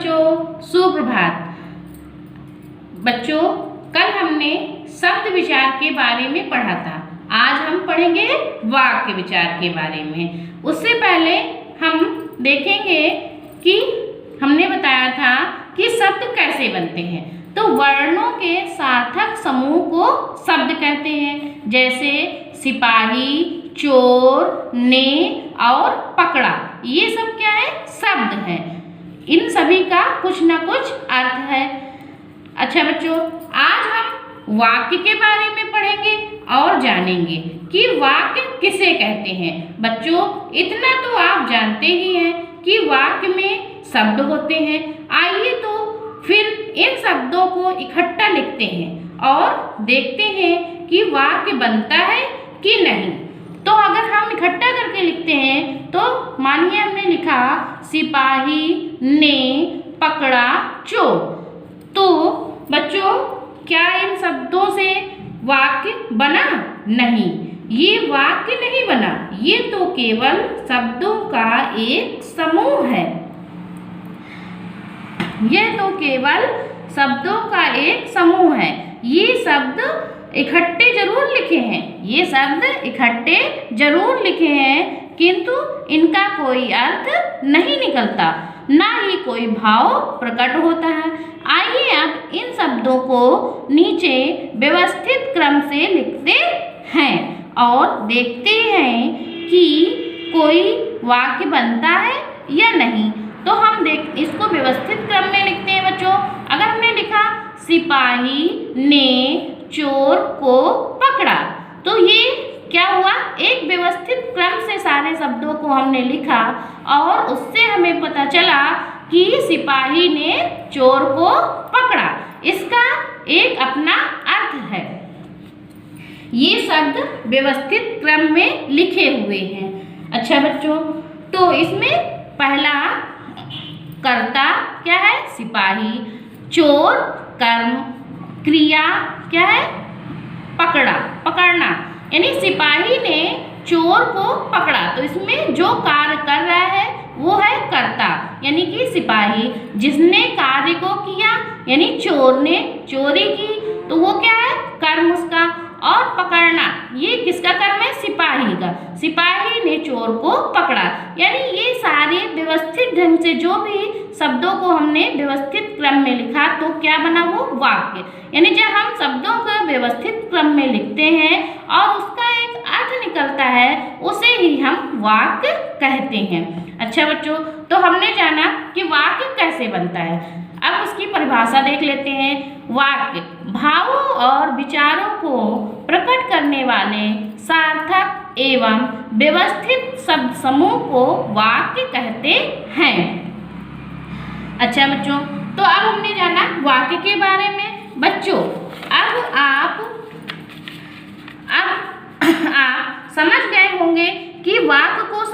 बच्चों, सुप्रभात। बच्चों, कल हमने शब्द विचार के बारे में पढ़ा था। आज हम पढ़ेंगे वाक्य विचार के बारे में। उससे पहले हम देखेंगे कि हमने बताया था कि शब्द कैसे बनते हैं। तो वर्णों के सार्थक समूह को शब्द कहते हैं, जैसे सिपाही, चोर, ने और पकड़ा। ये सब क्या है? शब्द हैं। इन सभी का कुछ ना कुछ अर्थ है। अच्छा बच्चों, आज हम वाक्य के बारे में पढ़ेंगे और जानेंगे कि वाक्य किसे कहते हैं। बच्चों, इतना तो आप जानते ही हैं कि वाक्य में शब्द होते हैं। आइए तो फिर इन शब्दों को इकट्ठा लिखते हैं और देखते हैं कि वाक्य बनता है कि नहीं। तो अगर हम इकट्ठा करके लिखते हैं तो मानिए हमने लिखा सिपाही ने पकड़ा चोर। तो बच्चों, क्या इन शब्दों से वाक्य बना? नहीं, ये वाक्य नहीं बना। ये तो केवल शब्दों का एक समूह है। यह तो केवल शब्दों का एक समूह है। ये शब्द इकट्ठे जरूर लिखे हैं, ये शब्द इकट्ठे जरूर लिखे हैं, किंतु इनका कोई अर्थ नहीं निकलता, ना ही कोई भाव प्रकट होता है। आइए अब इन शब्दों को नीचे व्यवस्थित क्रम से लिखते हैं और देखते हैं कि कोई वाक्य बनता है या नहीं। तो हम इसको व्यवस्थित क्रम में लिखते हैं बच्चों। अगर हमने लिखा सिपाही ने चोर को पकड़ा, तो ये क्या हुआ? एक व्यवस्थित क्रम से सारे शब्दों को हमने लिखा और उससे हमें पता चला कि सिपाही ने चोर को पकड़ा। इसका एक अपना अर्थ है। ये शब्द व्यवस्थित क्रम में लिखे हुए हैं। अच्छा बच्चों, तो इसमें पहला कर्ता क्या है? सिपाही। चोर कर्म, क्रिया क्या है? पकड़ा, पकड़ना। यानी सिपाही ने चोर को पकड़ा, तो इसमें जो कार्य कर रहा है वो है कर्ता, यानी कि सिपाही। जिसने कार्य को किया, यानी चोर ने चोरी की, तो वो क्या है? कर्म उसका। और पकड़ना, ये किसका कर्म है? सिपाही का। सिपाही ने चोर को पकड़ा। यानी ये सारे व्यवस्थित ढंग से जो भी शब्दों को हमने व्यवस्थित क्रम में लिखा, तो क्या बना? वो वाक्य। यानी जब हम शब्दों का व्यवस्थित क्रम में लिखते हैं और उसका एक अर्थ निकलता है, उसे ही हम वाक्य कहते हैं। अच्छा बच्चों, तो हमने जाना कि वाक्य कैसे बनता है। अब उसकी परिभाषा देख लेते हैं। वाक्य भावों और विचारों को प्रकट करने वाले सार्थक एवं व्यवस्थित शब्द समूह को वाक्य कहते हैं। अच्छा बच्चों, तो अब हमने जाना वाक्य के बारे में। बच्चों, अब आप समझ गए होंगे कि वाक्य को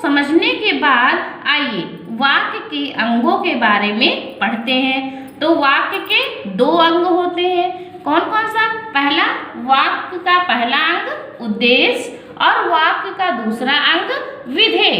समझने के बाद आइए वाक्य के अंगों के बारे में पढ़ते हैं। तो वाक्य के दो अंग होते हैं। कौन कौन सा? पहला, वाक्य का पहला अंग उद्देश्य और वाक्य का दूसरा अंग विधेय।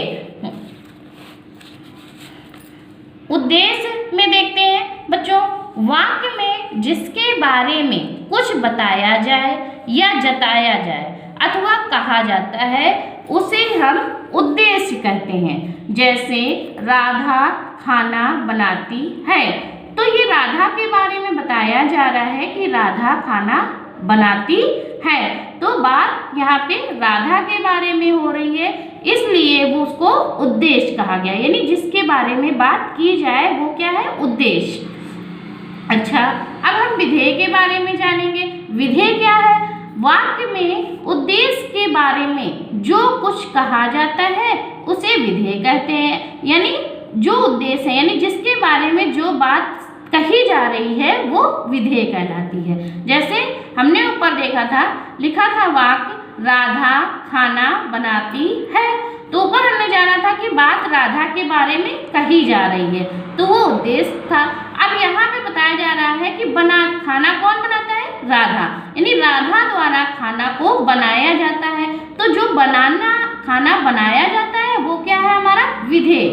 उद्देश्य में देखते हैं बच्चों, वाक्य में जिसके बारे में कुछ बताया जाए या जताया जाए अथवा कहा जाता है, उसे हम उद्देश्य कहते हैं। जैसे राधा खाना बनाती है, तो ये राधा के बारे में बताया जा रहा है कि राधा खाना बनाती है, तो बात यहाँ पे राधा के बारे में हो रही है, इसलिए वो उसको उद्देश्य कहा गया। यानी जिसके बारे में बात की जाए वो क्या है? उद्देश्य। अच्छा, अब हम विधेय के बारे में जानेंगे। विधेय क्या है? वाक्य में उद्देश्य के बारे में जो कुछ कहा जाता है उसे विधेय कहते हैं। यानी जो उद्देश्य है, यानी जिसके बारे में जो बात कही जा रही है, वो विधेय कहलाती है। जैसे हमने ऊपर देखा था, लिखा था वाक्य राधा खाना बनाती है, तो ऊपर हमने जाना था कि बात राधा के बारे में कही जा रही है, तो वो उद्देश्य था। अब यहाँ पे बताया जा रहा है कि खाना कौन बनाता है? राधा। यानी राधा द्वारा खाना को बनाया जाता है। तो जो खाना बनाया जाता है वो क्या है? हमारा विधेय।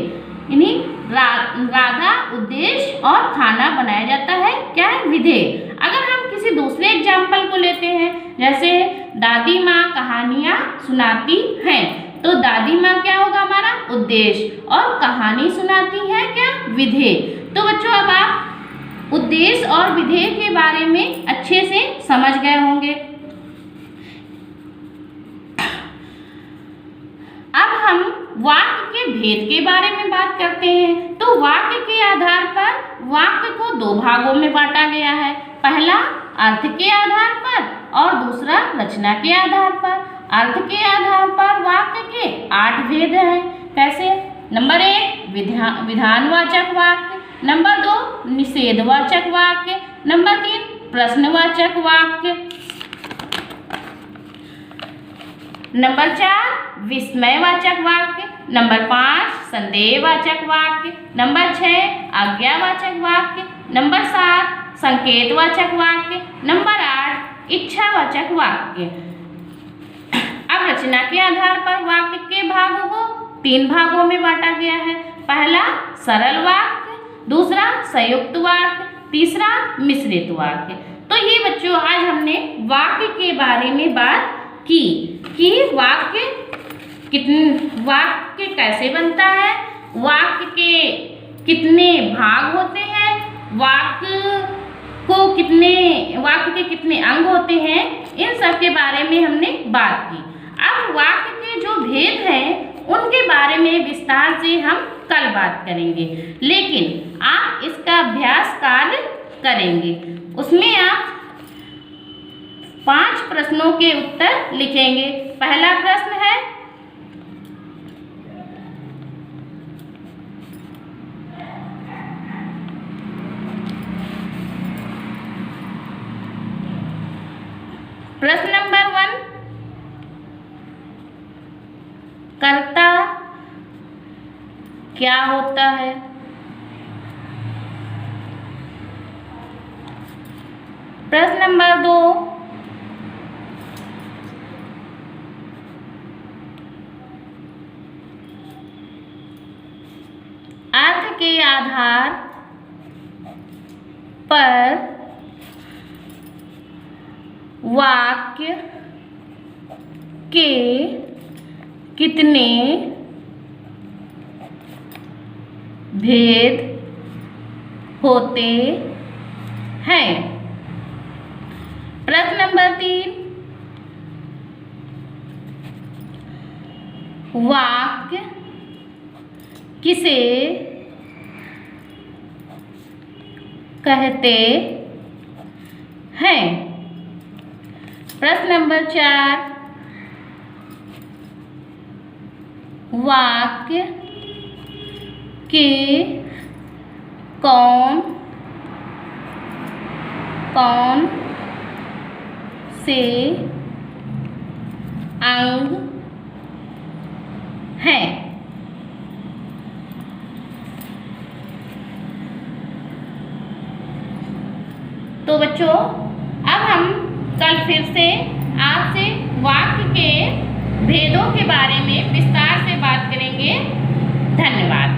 इन्हीं राधा, उद्देश्य और खाना बनाया जाता है क्या है, विधेय। अगर हम किसी दूसरे एग्जाम्पल को लेते हैं, जैसे दादी माँ कहानियाँ सुनाती हैं, तो दादी माँ क्या होगा हमारा उद्देश्य और कहानी सुनाती है क्या, विधेय। तो बच्चों अब आप उद्देश्य और विधेय के बारे में अच्छे से समझ गए होंगे। अब हम वाक्य के भेद के बारे में बात करते हैं। तो वाक्य के आधार पर वाक्य को दो भागों में बांटा गया है, पहला अर्थ के आधार पर और दूसरा रचना के आधार पर। अर्थ के आधार पर वाक्य के 8 भेद हैं। कैसे? नंबर 1 विधानवाचक वाक्य, नंबर 2 निषेधवाचक वाक्य, नंबर 3 प्रश्नवाचक वाक्य, नंबर 4 विस्मयवाचक वाक्य, नंबर 5 संदेहवाचक वाक्य, नंबर 6 आज्ञावाचक वाक्य, नंबर 7 संकेतवाचक वाक्य, नंबर 8 इच्छावाचक वाक्य। अब रचना के आधार पर वाक्य के भागों को 3 भागों में बांटा गया है। पहला सरल वाक्य, दूसरा संयुक्त वाक्य, तीसरा मिश्रित वाक्य। तो ये बच्चों आज हमने वाक्य के बारे में बात की कि वाक्य कैसे बनता है, वाक्य के कितने भाग होते हैं, वाक्य के कितने अंग होते हैं, इन सब के बारे में हमने बात की। अब वाक्य के जो भेद हैं उनके बारे में विस्तार से हम कल बात करेंगे, लेकिन आप इसका अभ्यास कार्य करेंगे। उसमें आप 5 प्रश्नों के उत्तर लिखेंगे। पहला प्रश्न है प्रश्न नंबर 1, कर्ता क्या होता है? प्रश्न नंबर 2, अर्थ के आधार पर वाक्य के कितने भेद होते हैं? प्रश्न नंबर 3, वाक्य किसे कहते हैं? प्रश्न नंबर 4, वाक्य के कौन कौन से अंग हैं? तो बच्चों अब हम कल फिर से आपसे वाक्य के भेदों के बारे में विस्तार से बात करेंगे। धन्यवाद।